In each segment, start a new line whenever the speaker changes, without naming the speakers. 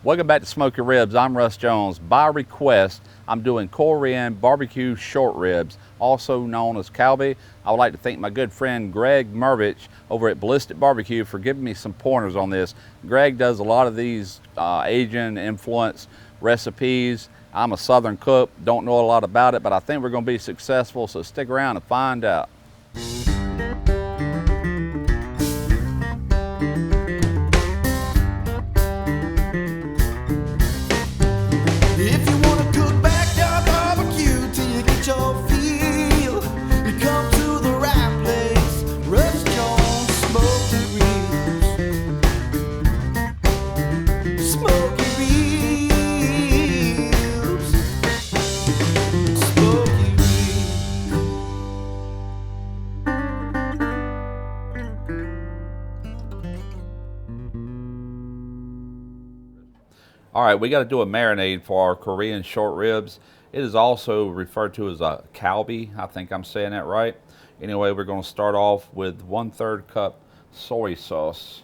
Welcome back to Smoky Ribs. I'm Russ Jones. By request, I'm doing Korean barbecue short ribs, also known as Kalbi. I would like to thank my good friend Greg Mervich over at Ballistic Barbecue for giving me some pointers on this. Greg does a lot of these Asian influence recipes. I'm a Southern cook, don't know a lot about it, but I think we're going to be successful, so stick around and find out.
If you wanna cook backyard barbecue till you get your feel, you come to the right place. Russ Jones Smoky Ribs. Smoky Ribs. Smoky
All right, we got to do a marinade for our Korean short ribs. It is also referred to as a Kalbi. I think I'm saying that right. Anyway, we're going to start off with 1/3 cup soy sauce.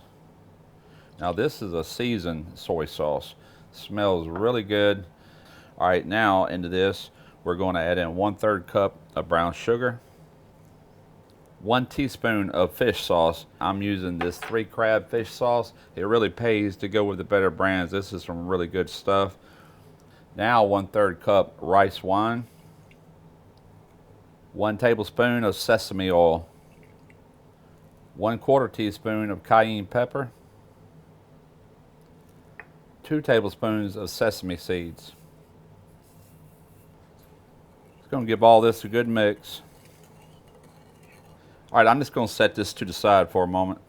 Now this is a seasoned soy sauce. Smells really good. All right, now into this, we're going to add in 1/3 cup of brown sugar, 1 teaspoon of fish sauce. I'm using this 3 crab fish sauce. It really pays to go with the better brands. This is some really good stuff. Now 1/3 cup rice wine, 1 tablespoon of sesame oil, 1/4 teaspoon of cayenne pepper, 2 tablespoons of sesame seeds. It's going to give all this a good mix. All right, I'm just going to set this to the side for a moment.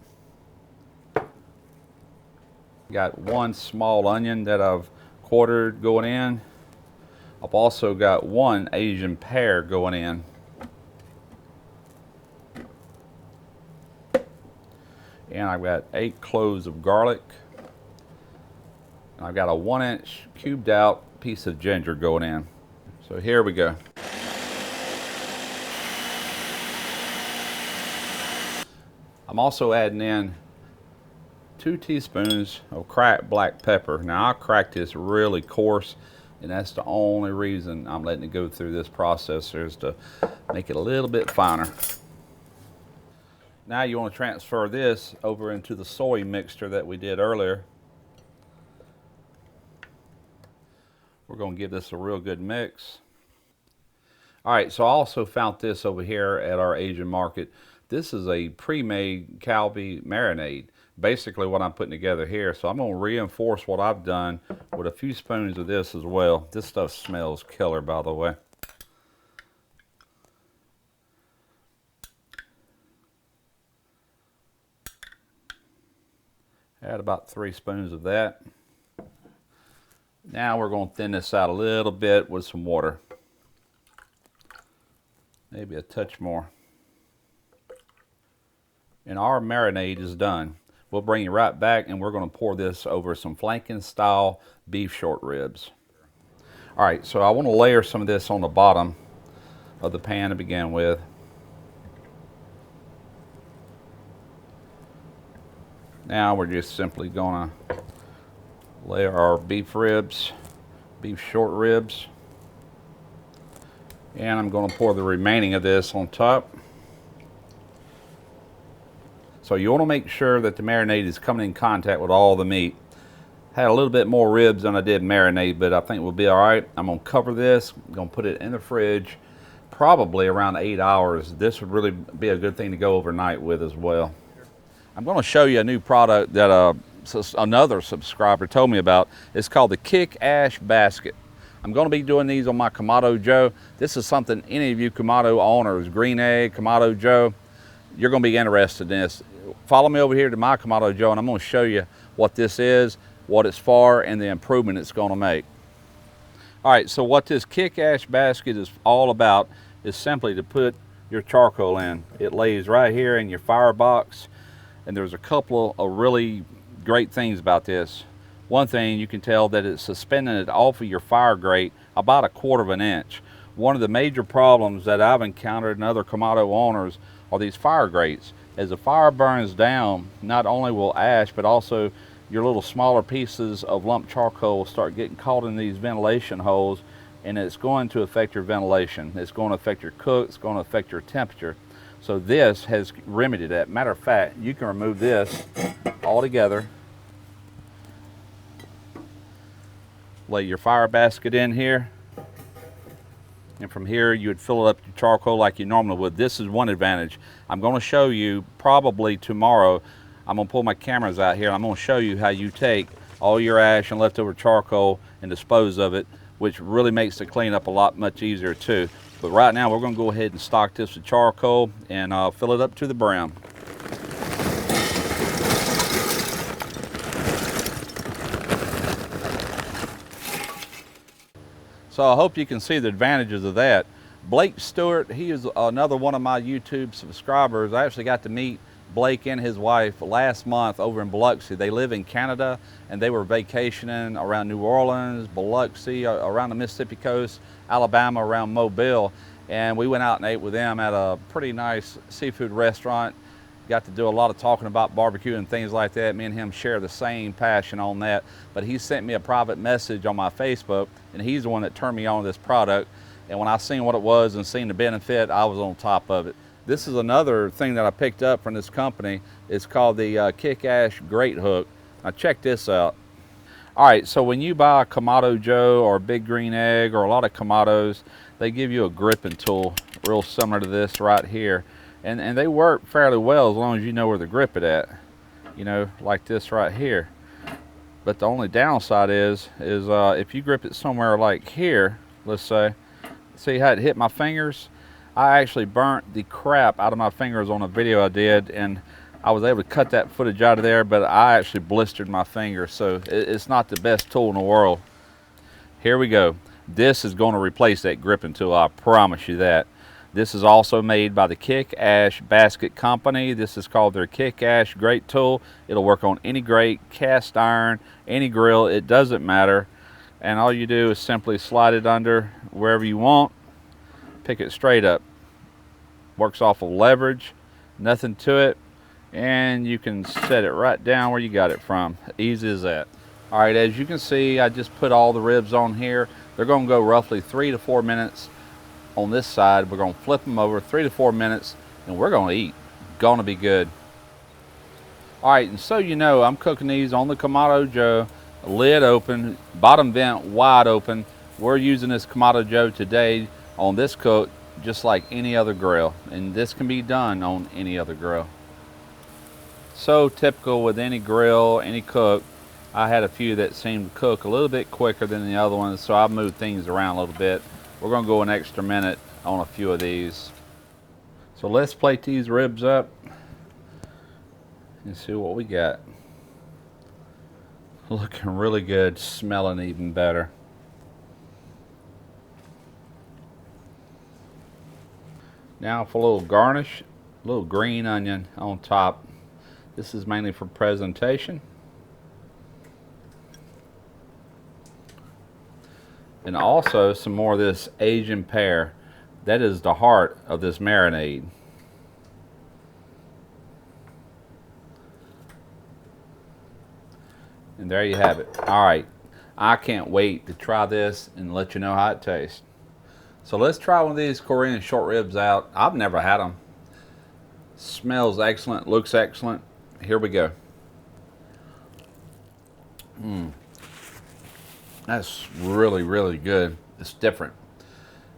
Got 1 small onion that I've quartered going in. I've also got 1 Asian pear going in. And I've got 8 cloves of garlic. And I've got a 1-inch cubed out piece of ginger going in. So here we go. I'm also adding in 2 teaspoons of cracked black pepper. Now I cracked this really coarse, and that's the only reason I'm letting it go through this processor, is to make it a little bit finer. Now you want to transfer this over into the soy mixture that we did earlier. We're going to give this a real good mix. All right, so I also found this over here at our Asian market. This is a pre-made Kalbi marinade. Basically what I'm putting together here. So I'm going to reinforce what I've done with a few spoons of this as well. This stuff smells killer, by the way. Add about 3 spoons of that. Now we're going to thin this out a little bit with some water. Maybe a touch more. And our marinade is done. We'll bring you right back, and we're going to pour this over some flanking style beef short ribs. All right, so I want to layer some of this on the bottom of the pan to begin with. Now we're just simply going to layer our beef ribs, beef short ribs. And I'm going to pour the remaining of this on top. So you want to make sure that the marinade is coming in contact with all the meat. Had a little bit more ribs than I did marinade, but I think we'll be all right. I'm going to cover this. I'm going to put it in the fridge, probably around 8 hours. This would really be a good thing to go overnight with as well. I'm going to show you a new product that another subscriber told me about. It's called the Kick Ash Basket. I'm going to be doing these on my Kamado Joe. This is something any of you Kamado owners, Green Egg, Kamado Joe, you're going to be interested in this. Follow me over here to my Kamado Joe, and I'm going to show you what this is, what it's for, and the improvement it's going to make. All right, so what this Kick Ash Basket is all about is simply to put your charcoal in. It lays right here in your firebox, and there's a couple of really great things about this. One thing, you can tell that it's suspending it off of your fire grate about 1/4 inch. One of the major problems that I've encountered in other Kamado owners are these fire grates. As the fire burns down, not only will ash, but also your little smaller pieces of lump charcoal will start getting caught in these ventilation holes, and it's going to affect your ventilation. It's going to affect your cook, it's going to affect your temperature. So this has remedied that. Matter of fact, you can remove this all together. Lay your fire basket in here, and from here you would fill it up with charcoal like you normally would. This is one advantage. I'm going to show you probably tomorrow. I'm going to pull my cameras out here and I'm going to show you how you take all your ash and leftover charcoal and dispose of it, which really makes the cleanup a lot much easier too. But right now we're going to go ahead and stock this with charcoal and fill it up to the brim. So I hope you can see the advantages of that. Blake Stewart, he is another one of my YouTube subscribers. I actually got to meet Blake and his wife last month over in Biloxi. They live in Canada and they were vacationing around New Orleans, Biloxi, around the Mississippi coast, Alabama, around Mobile. And we went out and ate with them at a pretty nice seafood restaurant. Got to do a lot of talking about barbecue and things like that. Me and him share the same passion on that. But he sent me a private message on my Facebook, and he's the one that turned me on to this product. And when I seen what it was and seen the benefit, I was on top of it. This is another thing that I picked up from this company. It's called the Kick Ash Grate Hook. Now check this out. All right, so when you buy a Kamado Joe or a Big Green Egg or a lot of Kamados, they give you a gripping tool real similar to this right here. And they work fairly well as long as you know where to grip it at, you know, like this right here. But the only downside is if you grip it somewhere like here, let's say, see how it hit my fingers? I actually burnt the crap out of my fingers on a video I did, and I was able to cut that footage out of there, but I actually blistered my finger, so it's not the best tool in the world. Here we go. This is going to replace that gripping tool, I promise you that. This is also made by the Kick Ash Basket Company. This is called their Kick Ash Grate Tool. It'll work on any grate, cast iron, any grill, it doesn't matter. And all you do is simply slide it under wherever you want, pick it straight up. Works off of leverage, nothing to it, and you can set it right down where you got it from. Easy as that. All right, as you can see, I just put all the ribs on here. They're going to go roughly 3 to 4 minutes. On this side, we're going to flip them over 3 to 4 minutes, and we're going to eat. Going to be good. All right, and so you know, I'm cooking these on the Kamado Joe, lid open, bottom vent wide open. We're using this Kamado Joe today on this cook just like any other grill, and this can be done on any other grill. So typical with any grill, any cook. I had a few that seemed to cook a little bit quicker than the other ones, so I moved things around a little bit. We're going to go an extra minute on a few of these. So let's plate these ribs up and see what we got. Looking really good, smelling even better. Now for a little garnish, a little green onion on top. This is mainly for presentation. And also some more of this Asian pear. That is the heart of this marinade. And there you have it. All right, I can't wait to try this and let you know how it tastes. So let's try one of these Korean short ribs out. I've never had them. Smells excellent, looks excellent. Here we go. That's really, really good. It's different.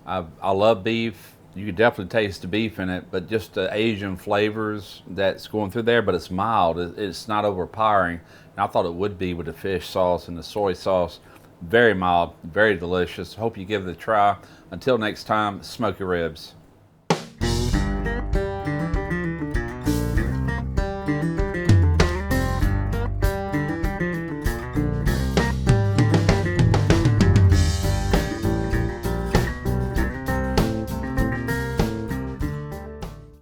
I love beef. You can definitely taste the beef in it, but just the Asian flavors that's going through there, but it's mild. It's not overpowering. And I thought it would be with the fish sauce and the soy sauce. Very mild, very delicious. Hope you give it a try. Until next time, Smoky Ribs.